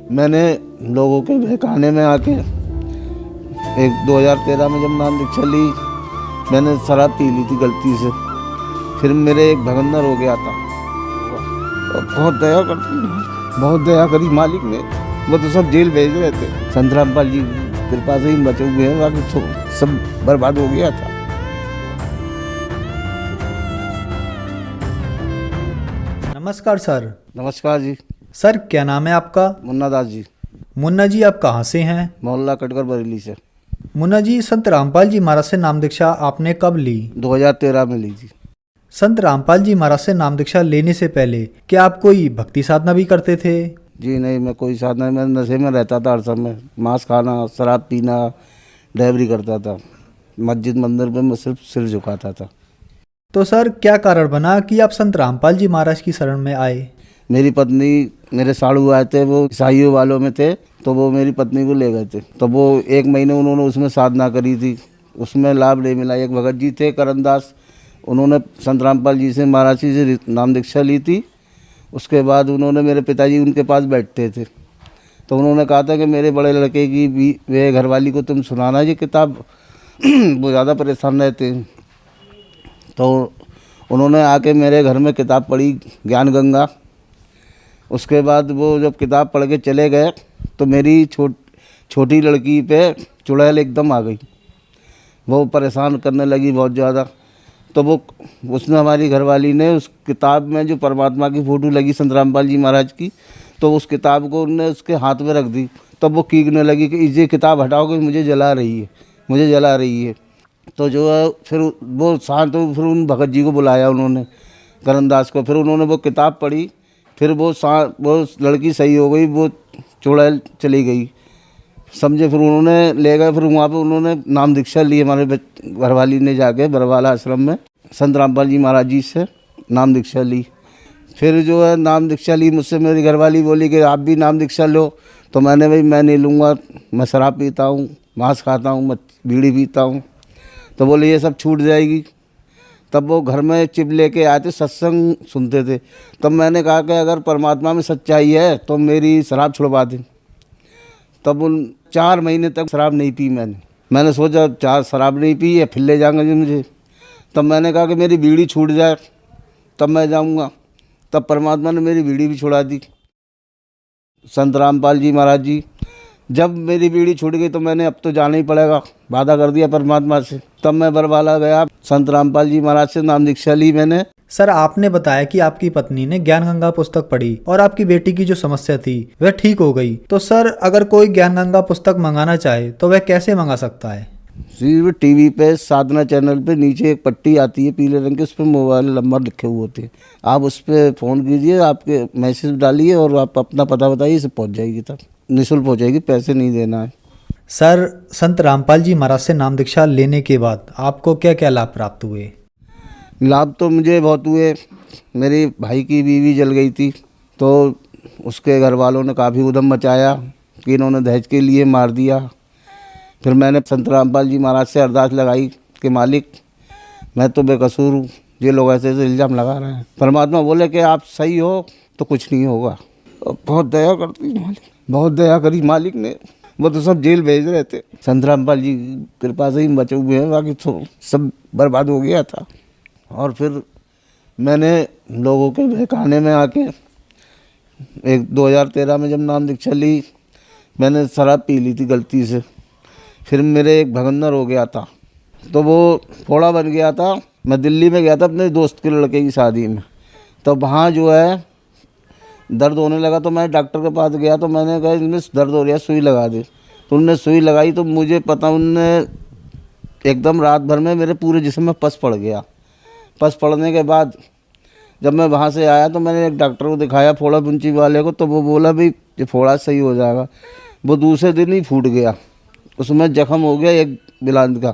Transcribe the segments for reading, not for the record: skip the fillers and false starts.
मैंने लोगों के बहकाने में आके एक 2013 में जब नाम दीक्षा ली, मैंने शराब पी ली थी गलती से। फिर मेरे एक भगंदर हो गया था। और बहुत दया करी मालिक ने। वो तो सब जेल भेज रहे थे। संत रामपाल जी की कृपा से ही बचे हुए हैं, बाकी सब बर्बाद हो गया था। नमस्कार सर। नमस्कार जी। सर क्या नाम है आपका? मुन्ना दास जी। मुन्ना जी आप कहाँ से हैं? मोहल्ला कटकर बरेली से। मुन्ना जी संत रामपाल जी महाराज से नाम दीक्षा आपने कब ली? 2013 में ली थी। संत रामपाल जी महाराज से नाम दीक्षा लेने से पहले क्या आप कोई भक्ति साधना भी करते थे? जी नहीं, मैं कोई साधना, मैं नशे में रहता था हर समय। मांस खाना, शराब पीना, ड्राइवरी करता था। मस्जिद मंदिर पे मैं सिर्फ सिर झुकाता था। तो सर क्या कारण बना कि आप संत रामपाल जी महाराज की शरण में आए? मेरी पत्नी, मेरे साड़ू आए थे, वो ईसाइयों वालों में थे, तो वो मेरी पत्नी को ले गए थे। तो वो 1 महीने उन्होंने उसमें साधना करी थी, उसमें लाभ नहीं मिला। एक भगत जी थे करनदास, उन्होंने संत रामपाल जी से, महाराज जी से नाम दीक्षा ली थी। उसके बाद उन्होंने, मेरे पिताजी उनके पास बैठते थे, तो उन्होंने कहा था कि मेरे बड़े लड़के की भी वे घरवाली को तुम सुनाना ये किताब। वो ज़्यादा परेशान रहते हैं। तो उन्होंने आके मेरे घर में किताब पढ़ी, ज्ञान गंगा। उसके बाद वो जब किताब पढ़ के चले गए तो मेरी छोटी लड़की पे चुड़ैल एकदम आ गई। वो परेशान करने लगी बहुत ज़्यादा। तो वो उसने, हमारी घरवाली ने, उस किताब में जो परमात्मा की फ़ोटो लगी संत रामपाल जी महाराज की, तो उस किताब को उन्होंने उसके हाथ में रख दी। तब वो कीकने लगी कि ये किताब हटाओ कि मुझे जला रही है, मुझे जला रही है। तो जो है फिर वो शांत हो, फिर उन भगत जी को बुलाया उन्होंने, करनदास को। फिर उन्होंने वो किताब पढ़ी, फिर वो लड़की सही हो गई, वो चुड़ैल चली गई, समझे। फिर उन्होंने ले गए, फिर वहाँ पे उन्होंने नाम दीक्षा ली। हमारे घरवाली ने जाके बरवाला आश्रम में संत रामपाल जी महाराज जी से नाम दीक्षा ली। फिर जो है नाम दीक्षा ली, मुझसे मेरी घरवाली बोली कि आप भी नाम दीक्षा लो। तो मैंने, भाई मैं नहीं लूँगा, मैं शराब पीता हूँ, मांस खाता हूँ, मैं बीड़ी पीता हूँ। तो बोले ये सब छूट जाएगी। तब वो घर में चिप लेके आए थे, सत्संग सुनते थे। तब मैंने कहा कि अगर परमात्मा में सच्चाई है तो मेरी शराब छुड़वा दें। तब उन 4 महीने तक शराब नहीं पी मैंने सोचा 4 शराब नहीं पी है, फिर ले जाएंगे जी मुझे। तब मैंने कहा कि मेरी बीड़ी छूट जाए तब मैं जाऊंगा। तब परमात्मा ने मेरी बीड़ी भी छुड़ा दी। संत रामपाल जी महाराज जी, जब मेरी बीड़ी छूट गई तो मैंने, अब तो जाना ही पड़ेगा, वादा कर दिया परमात्मा से। तब मैं बरवाला गया, संत रामपाल जी महाराज से नाम दीक्षा ली मैंने। सर आपने बताया कि आपकी पत्नी ने ज्ञान गंगा पुस्तक पढ़ी और आपकी बेटी की जो समस्या थी वह ठीक हो गई। तो सर अगर कोई ज्ञान गंगा पुस्तक मंगाना चाहे तो वह कैसे मंगा सकता है? सिर्फ टीवी पे साधना चैनल पे नीचे एक पट्टी आती है पीले रंग की, उस पर मोबाइल नंबर लिखे हुए होते हैं। आप उस पर फ़ोन कीजिए, आपके मैसेज डालिए और आप अपना पता बताइए, इसे पहुँच जाएगी। तक निःशुल्क पहुँचेगी, पैसे नहीं देना है। सर संत रामपाल जी महाराज से नाम दीक्षा लेने के बाद आपको क्या क्या लाभ प्राप्त हुए? लाभ तो मुझे बहुत हुए। मेरे भाई की बीवी जल गई थी, तो उसके घर वालों ने काफ़ी उद्यम मचाया कि इन्होंने दहेज के लिए मार दिया। फिर मैंने संत रामपाल जी महाराज से अरदास लगाई कि मालिक मैं तो बेकसूर हूँ, ये लोग ऐसे ऐसे इल्ज़ाम लगा रहे हैं। परमात्मा बोले कि आप सही हो तो कुछ नहीं होगा। और बहुत दया करती मालिक, बहुत दया करी मालिक ने। वो तो सब जेल भेज रहे थे। संत रामपाल जी की कृपा से ही बचे हुए हैं, बाकी तो सब बर्बाद हो गया था। और फिर मैंने लोगों के बहकाने में आके एक 2013 में जब नाम दीक्षा ली, मैंने शराब पी ली थी गलती से। फिर मेरे एक भगंदर हो गया था, तो वो फोड़ा बन गया था। मैं दिल्ली में गया था अपने दोस्त के लड़के की शादी में। तो वहाँ जो है दर्द होने लगा, तो मैं डॉक्टर के पास गया। तो मैंने कहा इसमें दर्द हो रहा है, सुई लगा दे। तो उनने सुई लगाई, तो मुझे पता, उनने एकदम रात भर में मेरे पूरे जिस्म में पस पड़ गया। पस पड़ने के बाद जब मैं वहाँ से आया तो मैंने एक डॉक्टर को दिखाया, फोड़ा बुंची वाले को। तो वो बोला भाई ये फोड़ा सही हो जाएगा। वो दूसरे दिन ही फूट गया, उसमें जख्म हो गया एक बिलांद का।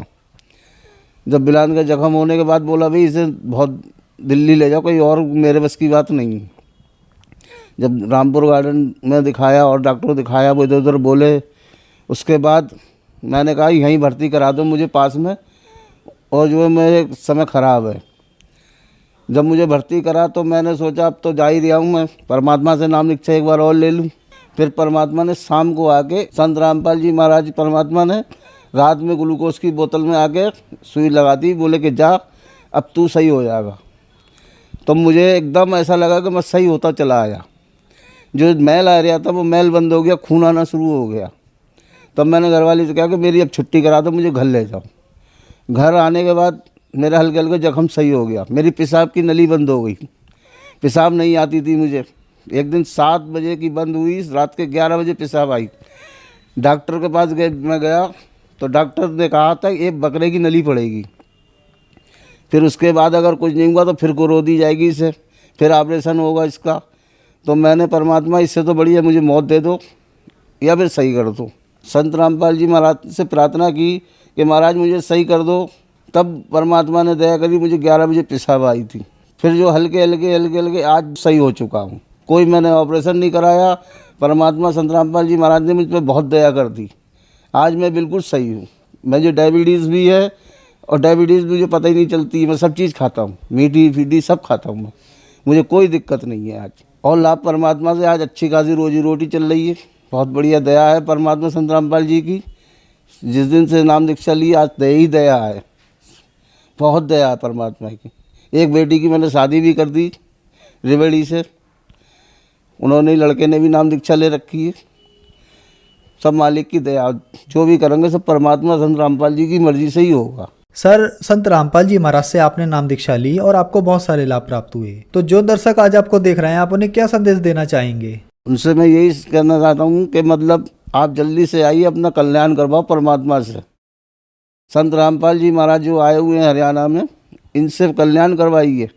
जब बिलांद का जख्म होने के बाद बोला भाई इसे बहुत दिल्ली ले जाओ, कोई और मेरे बस की बात नहीं। जब रामपुर गार्डन में दिखाया और डॉक्टर को दिखाया, वो इधर उधर बोले। उसके बाद मैंने कहा यहीं भर्ती करा दो मुझे पास में, और जो है मेरे समय ख़राब है। जब मुझे भर्ती करा तो मैंने सोचा अब तो जा ही रहा हूँ मैं, परमात्मा से नाम दीक्षा एक बार और ले लूँ। फिर परमात्मा ने शाम को आके संत रामपाल जी महाराज परमात्मा ने रात में ग्लूकोज की बोतल में आके सुई लगा दी, बोले कि जा अब तू सही हो जाएगा। तो मुझे एकदम ऐसा लगा कि मैं सही होता चला आया। जो मैल आ रहा था वो मैल बंद हो गया, खून आना शुरू हो गया। तब मैंने घरवाली से कहा कि मेरी अब छुट्टी करा दो, मुझे घर ले जाओ। घर आने के बाद मेरा हल्के हल्के जख्म सही हो गया। मेरी पेशाब की नली बंद हो गई, पेशाब नहीं आती थी मुझे। एक दिन 7 बजे की बंद हुई, रात के 11 बजे पेशाब आई। डॉक्टर के पास मैं गया तो डॉक्टर ने कहा था एक बकरे की नली पड़ेगी, फिर उसके बाद अगर कुछ नहीं हुआ तो फिर को दी जाएगी इसे, फिर ऑपरेशन होगा इसका। तो मैंने परमात्मा इससे तो बढ़िया मुझे मौत दे दो या फिर सही कर दो। संत रामपाल जी महाराज से प्रार्थना की कि महाराज मुझे सही कर दो। तब परमात्मा ने दया करी, मुझे 11 बजे पेशाब आई थी। फिर जो हल्के हल्के आज सही हो चुका हूँ। कोई मैंने ऑपरेशन नहीं कराया। परमात्मा संत रामपाल जी महाराज ने मुझ पर बहुत दया कर दी। आज मैं बिल्कुल सही हूँ। मुझे डायबिटीज़ भी है और डायबिटीज़ मुझे पता ही नहीं चलती। मैं सब चीज़ खाता हूँ, मीठी फीठी सब खाता हूँ मैं, मुझे कोई दिक्कत नहीं है आज। और लाभ परमात्मा से आज अच्छी खासी रोजी रोटी चल रही है। बहुत बढ़िया दया है परमात्मा संत रामपाल जी की। जिस दिन से नाम दीक्षा ली आज दया ही दया है, बहुत दया है परमात्मा की। एक बेटी की मैंने शादी भी कर दी रिवेड़ी से, उन्होंने लड़के ने भी नाम दीक्षा ले रखी है। सब मालिक की दया, जो भी करेंगे सब परमात्मा संत रामपाल जी की मर्जी से ही होगा। सर, संत रामपाल जी महाराज से आपने नाम दीक्षा ली और आपको बहुत सारे लाभ प्राप्त हुए, तो जो दर्शक आज आपको देख रहे हैं आप उन्हें क्या संदेश देना चाहेंगे? उनसे मैं यही कहना चाहता हूँ कि मतलब आप जल्दी से आइए, अपना कल्याण करवाओ परमात्मा से। संत रामपाल जी महाराज जो आए हुए हैं हरियाणा में, इनसे कल्याण करवाइए,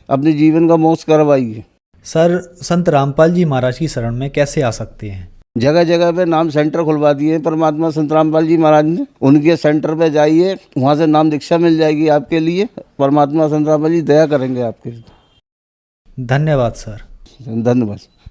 अपने जीवन का मोक्ष करवाइए। सर, संत रामपाल जी महाराज की शरण में कैसे आ सकते हैं? जगह जगह पे नाम सेंटर खुलवा दिए हैं परमात्मा संत रामपाल जी महाराज ने। उनके सेंटर पे जाइए, वहाँ से नाम दीक्षा मिल जाएगी आपके लिए। परमात्मा संत रामपाल जी दया करेंगे आपके लिए। धन्यवाद सर। धन्यवाद।